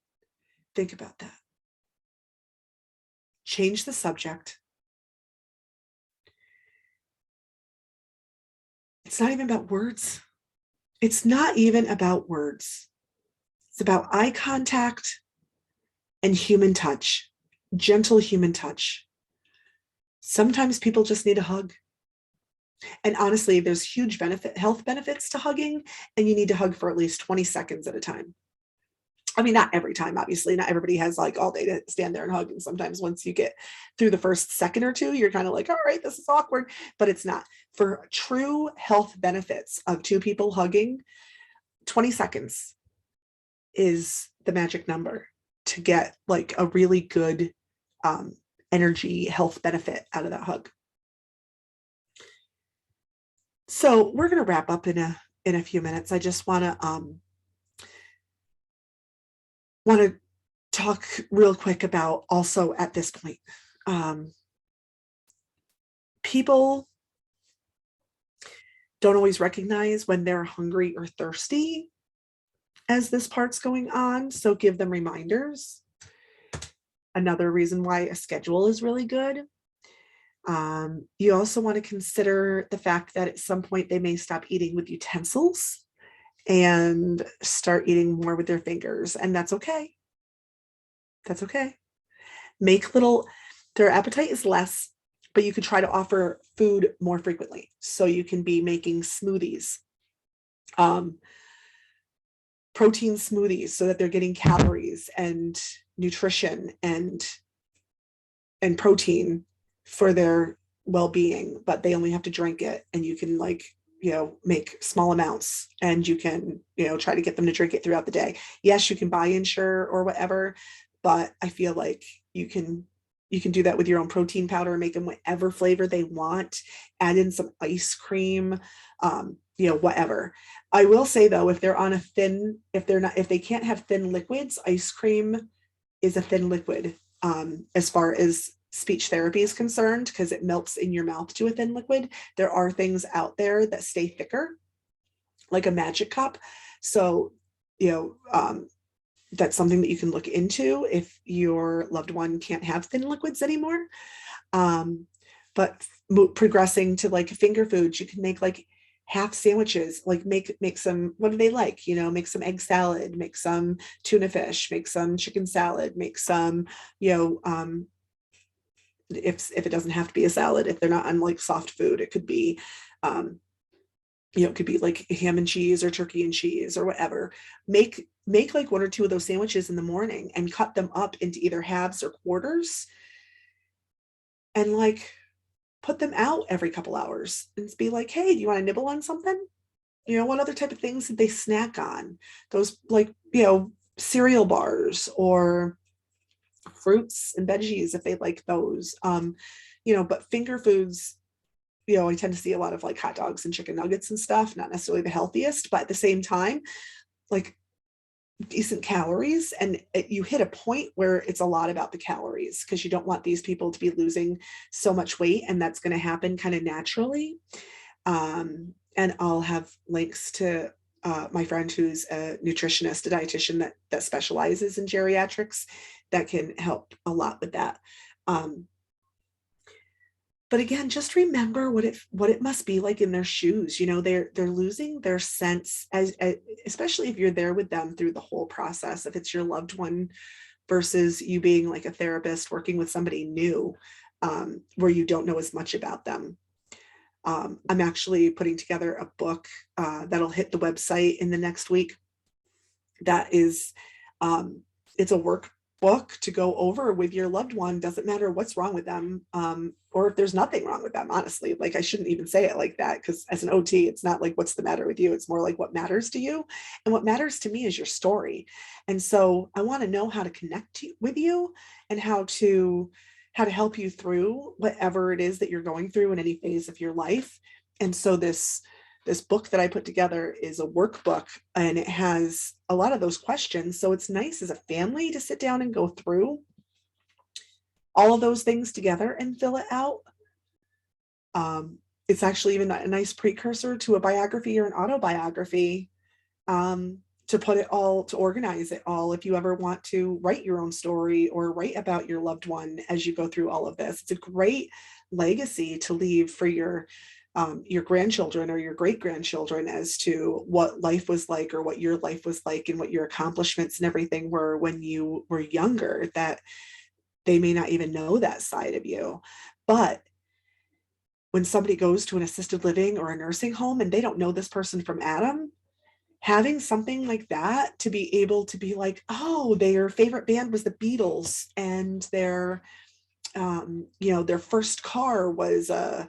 Think about that. Change the subject. It's not even about words. It's not even about words. It's about eye contact and human touch, gentle human touch. Sometimes people just need a hug. And honestly, there's huge health benefits to hugging, and you need to hug for at least 20 seconds at a time. I mean, not every time, obviously, not everybody has like all day to stand there and hug. And sometimes once you get through the first second or two, you're kind of like, all right, this is awkward, but it's not. For true health benefits of two people hugging, 20 seconds is the magic number to get like a really good energy health benefit out of that hug. So we're going to wrap up in a few minutes. I just want to talk real quick about also at this point, people don't always recognize when they're hungry or thirsty as this part's going on. So give them reminders. Another reason why a schedule is really good. You also want to consider the fact that at some point they may stop eating with utensils and start eating more with their fingers. And that's okay. That's okay. Their appetite is less, but you could try to offer food more frequently. So you can be making smoothies, protein smoothies, so that they're getting calories and nutrition and protein for their well-being, but they only have to drink it, and you can make small amounts, and you can, try to get them to drink it throughout the day. Yes, you can buy Ensure or whatever, but I feel like you can do that with your own protein powder, make them whatever flavor they want, add in some ice cream, whatever. I will say though, if they can't have thin liquids, ice cream is a thin liquid, as far as speech therapy is concerned, because it melts in your mouth to a thin liquid. There are things out there that stay thicker, like a magic cup. So, that's something that you can look into if your loved one can't have thin liquids anymore. But progressing to like finger foods, you can make like half sandwiches, like make some, what do they like? Make some egg salad, make some tuna fish, make some chicken salad, make some, if it doesn't have to be a salad, if they're not on like soft food, it could be, it could be like ham and cheese or turkey and cheese or whatever. Make like one or two of those sandwiches in the morning and cut them up into either halves or quarters, and like put them out every couple hours and be like, hey, do you want to nibble on something? What other type of things did they snack on? Those cereal bars or fruits and veggies if they like those. But finger foods, I tend to see a lot of like hot dogs and chicken nuggets and stuff, not necessarily the healthiest, but at the same time, like decent calories. And you hit a point where it's a lot about the calories, because you don't want these people to be losing so much weight, and that's going to happen kind of naturally. And I'll have links to my friend who's a nutritionist, a dietitian that specializes in geriatrics, that can help a lot with that. But again, just remember what it must be like in their shoes. They're losing their sense, especially if you're there with them through the whole process. If it's your loved one versus you being like a therapist working with somebody new, where you don't know as much about them. I'm actually putting together a book that'll hit the website in the next week. That is, it's a workbook to go over with your loved one. Doesn't matter what's wrong with them, or if there's nothing wrong with them, honestly. Like, I shouldn't even say it like that, because as an OT, it's not like what's the matter with you. It's more like what matters to you. And what matters to me is your story. And so I want to know how to connect with you and how to help you through whatever it is that you're going through in any phase of your life. And so this book that I put together is a workbook, and it has a lot of those questions. So it's nice as a family to sit down and go through all of those things together and fill it out. It's actually even a nice precursor to a biography or an autobiography, to put it all, to organize it all, if you ever want to write your own story or write about your loved one as you go through all of this. It's a great legacy to leave for your grandchildren or your great grandchildren as to what life was like, or what your life was like, and what your accomplishments and everything were when you were younger, that they may not even know that side of you. But when somebody goes to an assisted living or a nursing home and they don't know this person from Adam, having something like that to be able to be like, oh, their favorite band was the Beatles, and their their first car was a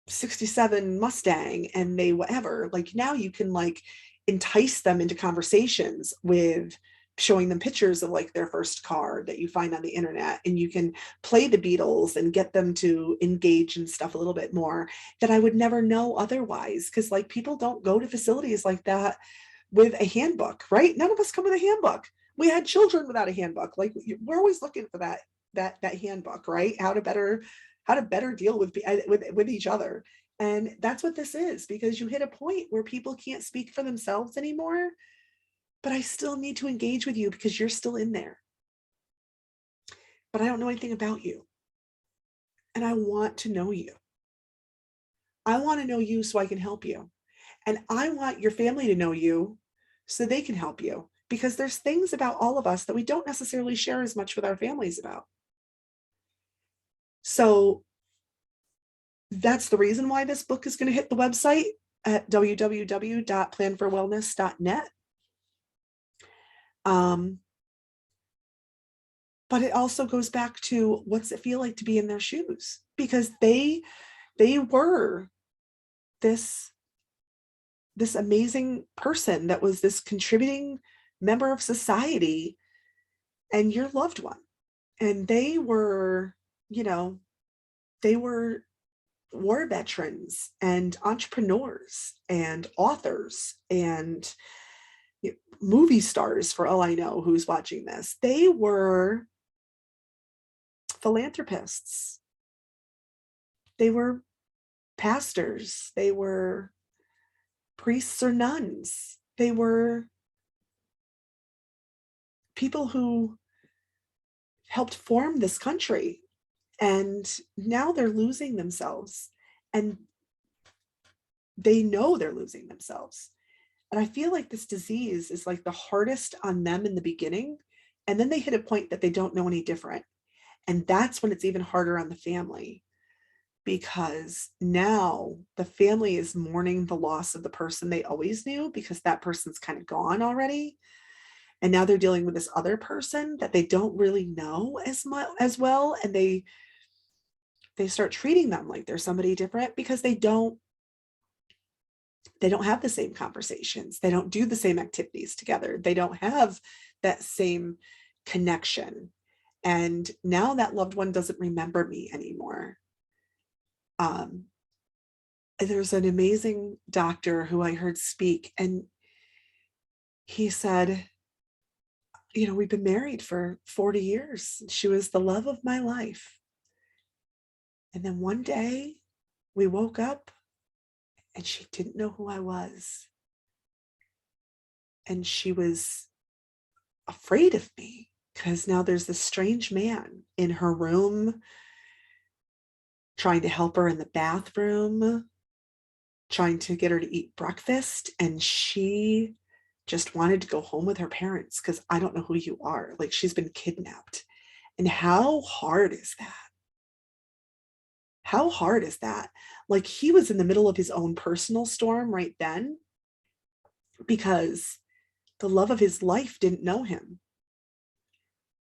67 Mustang, and they whatever, like now you can like entice them into conversations with showing them pictures of like their first car that you find on the internet, and you can play the Beatles and get them to engage in stuff a little bit more that I would never know otherwise, because like people don't go to facilities like that with a handbook, right? None of us come with a handbook. We had children without a handbook. Like we're always looking for that handbook, right? How to better deal with each other. And that's what this is, because you hit a point where people can't speak for themselves anymore, but I still need to engage with you because you're still in there. But I don't know anything about you. And I want to know you. I want to know you so I can help you. And I want your family to know you so they can help you, because there's things about all of us that we don't necessarily share as much with our families about. So that's the reason why this book is going to hit the website at www.planforwellness.net. But it also goes back to, what's it feel like to be in their shoes? Because they were this amazing person that was this contributing member of society, and your loved one. And they were, they were war veterans and entrepreneurs and authors and movie stars, for all I know, who's watching this. They were philanthropists. They were pastors. They were priests or nuns. They were people who helped form this country. And now they're losing themselves, and they know they're losing themselves. And I feel like this disease is like the hardest on them in the beginning. And then they hit a point that they don't know any different. And that's when it's even harder on the family, because now the family is mourning the loss of the person they always knew, because that person's kind of gone already. And now they're dealing with this other person that they don't really know as well. And they start treating them like they're somebody different, because they don't have the same conversations. They don't do the same activities together. They don't have that same connection. And now that loved one doesn't remember me anymore. There's an amazing doctor who I heard speak, and he said, we've been married for 40 years. She was the love of my life. And then one day we woke up and she didn't know who I was. And she was afraid of me, because now there's this strange man in her room trying to help her in the bathroom, trying to get her to eat breakfast. And she just wanted to go home with her parents, because I don't know who you are. Like, she's been kidnapped. And how hard is that? How hard is that? Like, he was in the middle of his own personal storm right then, because the love of his life didn't know him.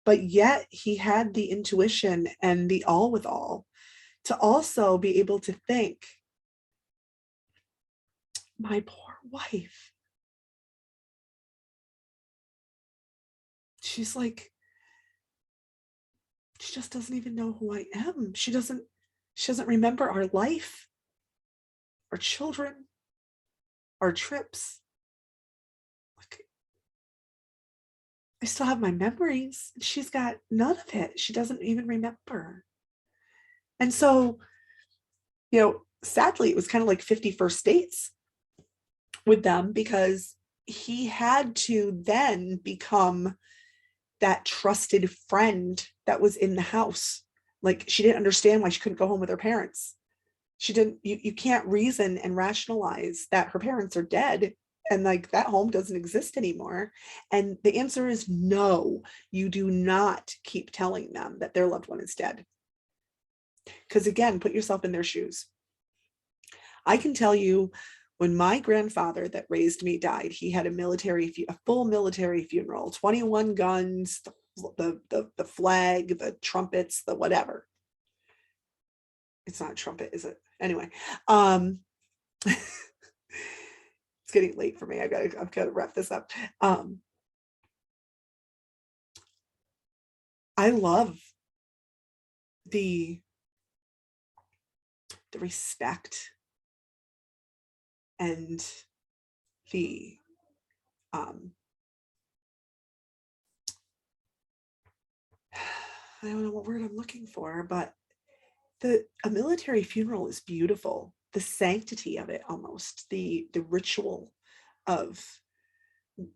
But yet he had the intuition and the all with all to also be able to think, my poor wife. She's like, she just doesn't even know who I am. She doesn't remember our life, our children, our trips. Like, I still have my memories. She's got none of it. She doesn't even remember. And so, sadly, it was kind of like 51st dates with them, because he had to then become that trusted friend that was in the house. Like, she didn't understand why she couldn't go home with her parents. You can't reason and rationalize that her parents are dead and like that home doesn't exist anymore. And the answer is no, you do not keep telling them that their loved one is dead. Because again, put yourself in their shoes. I can tell you When my grandfather that raised me died, he had a full military funeral, 21 guns, the flag, the trumpets, the whatever. It's not a trumpet, is it? Anyway, it's getting late for me. I've got to wrap this up. I love the respect and the I don't know what word I'm looking for, but a military funeral is beautiful. The sanctity of it, almost the ritual of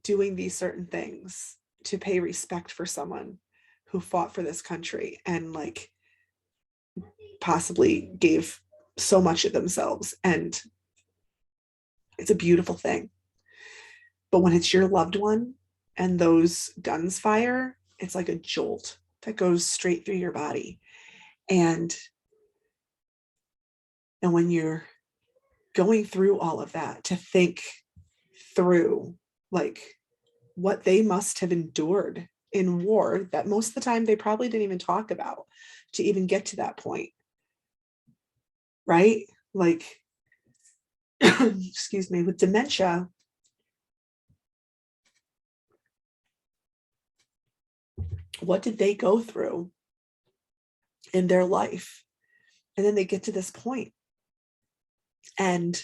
doing these certain things to pay respect for someone who fought for this country and like possibly gave so much of themselves, and it's a beautiful thing. But when it's your loved one and those guns fire, it's like a jolt that goes straight through your body. And when you're going through all of that, to think through like what they must have endured in war that most of the time they probably didn't even talk about to even get to that point, right? Like, excuse me, with dementia, what did they go through in their life? And then they get to this point and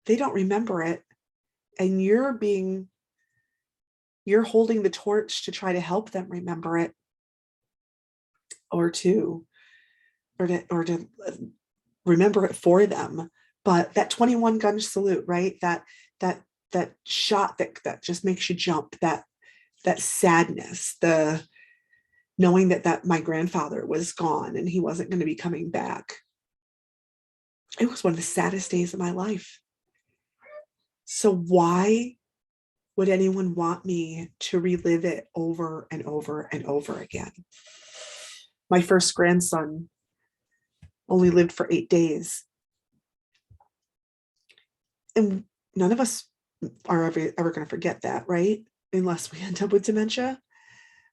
they don't remember it. And you're holding the torch to try to help them remember it, or to remember it for them. But that 21 gun salute, right? That shot that just makes you jump, that sadness, the knowing that my grandfather was gone and he wasn't going to be coming back. It was one of the saddest days of my life. So why would anyone want me to relive it over and over and over again? My first grandson only lived for 8 days. And none of us are ever going to forget that, right? Unless we end up with dementia.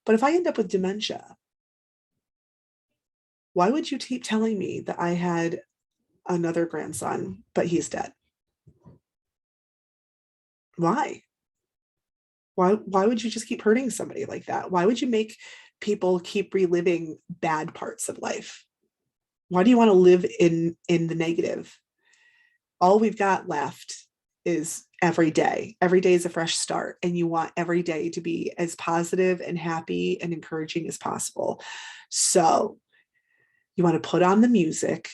But if I end up with dementia, why would you keep telling me that I had another grandson, but he's dead? Why? Why would you just keep hurting somebody like that? Why would you make people keep reliving bad parts of life? Why do you want to live in the negative? All we've got left is every day. Every day is a fresh start, and you want every day to be as positive and happy and encouraging as possible. So you want to put on the music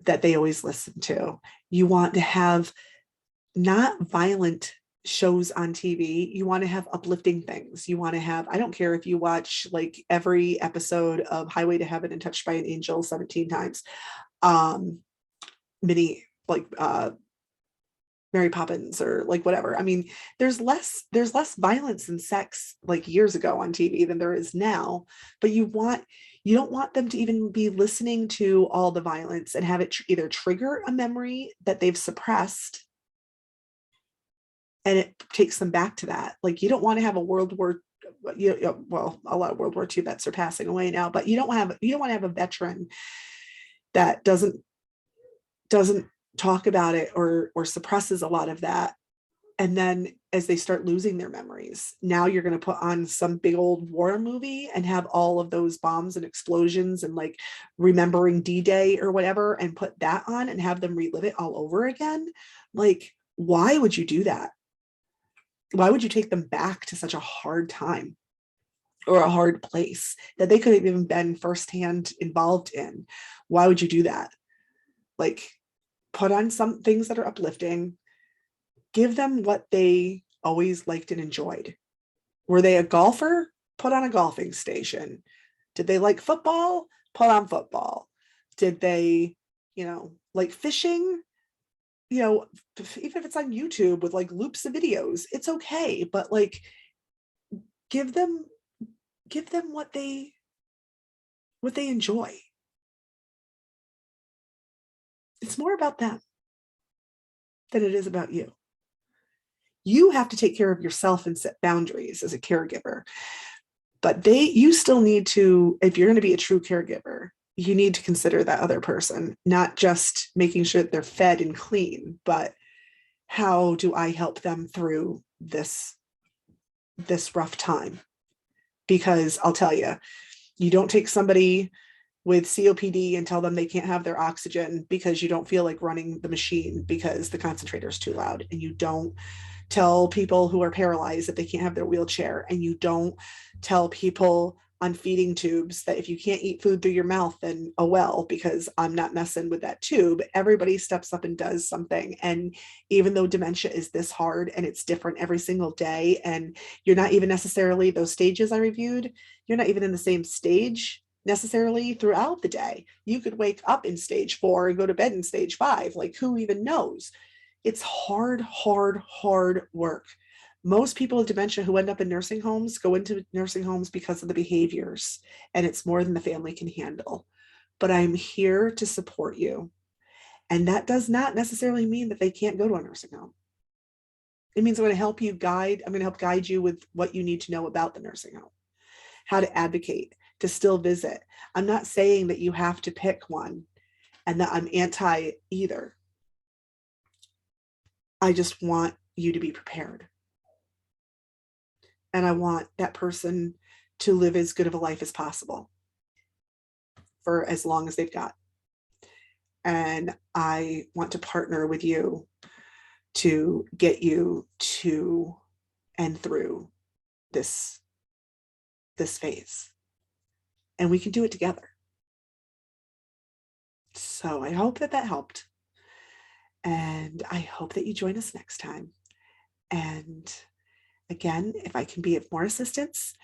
that they always listen to. You want to have not violent shows on TV. You want to have uplifting things. You want to have, I don't care if you watch like every episode of Highway to Heaven and Touched by an Angel 17 times. Many like Mary Poppins or like whatever. I mean, there's less violence and sex like years ago on TV than there is now, but you don't want them to even be listening to all the violence and have it either trigger a memory that they've suppressed and it takes them back to that. Like, you don't want to have a World War, well, a lot of World War II vets are passing away now, but you don't want to have a veteran that doesn't talk about it or suppresses a lot of that. And then as they start losing their memories, now you're going to put on some big old war movie and have all of those bombs and explosions and like remembering D-Day or whatever, and put that on and have them relive it all over again. Like, why would you do that? Why would you take them back to such a hard time or a hard place that they could have even been firsthand involved in? Why would you do that? Like, put on some things that are uplifting. Give them what they always liked and enjoyed. Were they a golfer? Put on a golfing station. Did they like football? Put on football. Did they, like fishing? Even if it's on YouTube with like loops of videos, it's okay. But like, give them what they enjoy. It's more about them. than it is about you. You have to take care of yourself and set boundaries as a caregiver. But you still need to, if you're going to be a true caregiver, you need to consider that other person, not just making sure that they're fed and clean, but how do I help them through this rough time? Because I'll tell you, you don't take somebody with COPD and tell them they can't have their oxygen because you don't feel like running the machine because the concentrator is too loud. And you don't tell people who are paralyzed that they can't have their wheelchair. And you don't tell people on feeding tubes that if you can't eat food through your mouth, then oh well, because I'm not messing with that tube. Everybody steps up and does something. And even though dementia is this hard and it's different every single day, and you're not even necessarily those stages I reviewed, you're not even in the same stage necessarily throughout the day. You could wake up in stage 4 and go to bed in stage 5. Like, who even knows? It's hard work. Most people with dementia who end up in nursing homes go into nursing homes because of the behaviors, and it's more than the family can handle. But I'm here to support you. And that does not necessarily mean that they can't go to a nursing home. It means I'm going to help guide you with what you need to know about the nursing home, how to advocate, to still visit. I'm not saying that you have to pick one and that I'm anti either. I just want you to be prepared. And I want that person to live as good of a life as possible for as long as they've got. And I want to partner with you to get you to and through this phase. And we can do it together. So I hope that helped. And I hope that you join us next time. And again, if I can be of more assistance,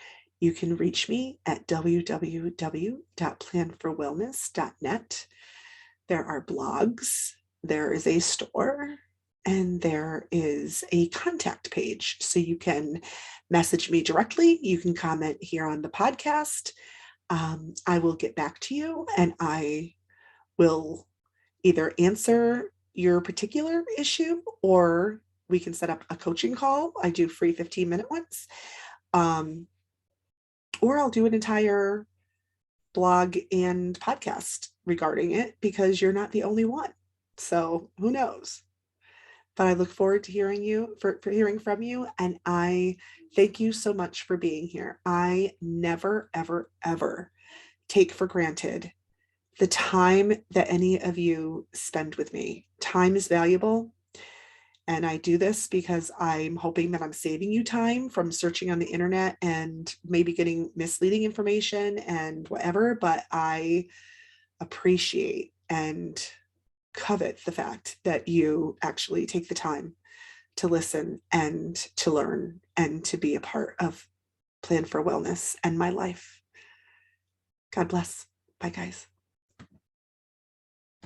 you can reach me at www.planforwellness.net. There are blogs, there is a store, and there is a contact page. So you can message me directly. You can comment here on the podcast. I will get back to you, and I will either answer your particular issue, or we can set up a coaching call. I do free 15-minute ones. Or I'll do an entire blog and podcast regarding it, because you're not the only one. So who knows? But I look forward to hearing from you. And I thank you so much for being here. I never, ever, ever take for granted the time that any of you spend with me. Time is valuable. And I do this because I'm hoping that I'm saving you time from searching on the internet and maybe getting misleading information and whatever. But I appreciate and covet the fact that you actually take the time to listen and to learn and to be a part of Plan for Wellness and my life. God bless. Bye, guys.